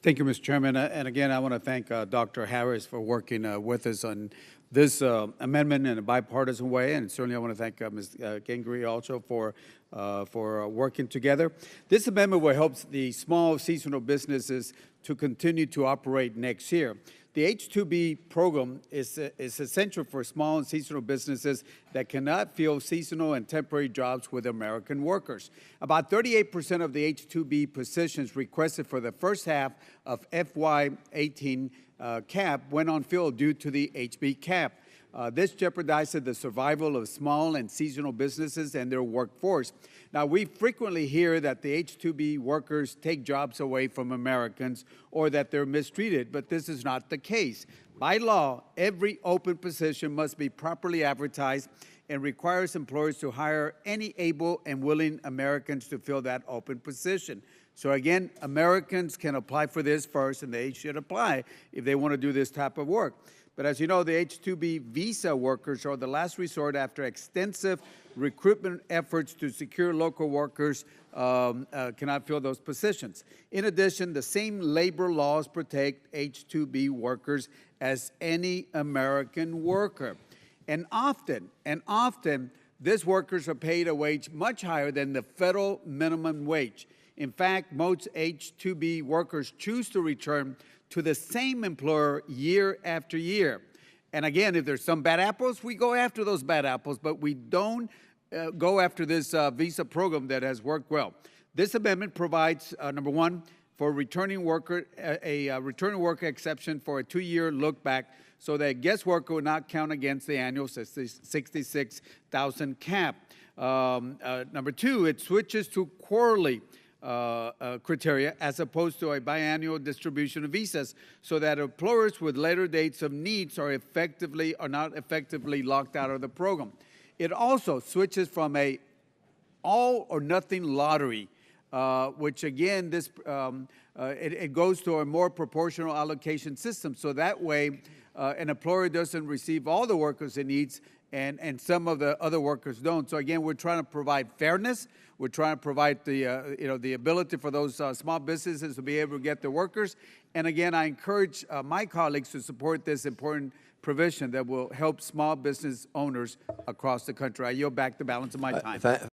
Thank you, Mr. Chairman. And again, I want to thank Dr. Harris for working with us on this amendment in a bipartisan way. And certainly I want to thank Ms. Gingrey also for working together. This amendment will help the small seasonal businesses to continue to operate next year. The H-2B program is essential for small and seasonal businesses that cannot fill seasonal and temporary jobs with American workers. About 38% of the H-2B positions requested for the first half of FY19 cap went unfilled due to the HB cap. This jeopardizes the survival of small and seasonal businesses and their workforce. Now, we frequently hear that the H-2B workers take jobs away from Americans or that they're mistreated, but this is not the case. By law, every open position must be properly advertised and requires employers to hire any able and willing Americans to fill that open position. So again, Americans can apply for this first, and they should apply if they want to do this type of work. But as you know, the H-2B visa workers are the last resort after extensive recruitment efforts to secure local workers cannot fill those positions. In addition, the same labor laws protect H-2B workers as any American worker. And often, these workers are paid a wage much higher than the federal minimum wage. In fact, most H-2B workers choose to return to the same employer year after year. And again, if there's some bad apples, we go after those bad apples, but we don't go after this visa program that has worked well. This amendment provides, number one, for returning worker, a returning worker exception for a 2-year look back so that guest worker will not count against the annual 66,000 cap. Number two, it switches to quarterly criteria as opposed to a biannual distribution of visas so that employers with later dates of needs are not effectively locked out of the program. It also switches from a all or nothing lottery, which again, it goes to a more proportional allocation system. So that way, an employer doesn't receive all the workers it needs and some of the other workers don't. So again, we're trying to provide fairness. We're trying to provide the ability for those small businesses to be able to get their workers. And again, I encourage my colleagues to support this important provision that will help small business owners across the country. I yield back the balance of my time.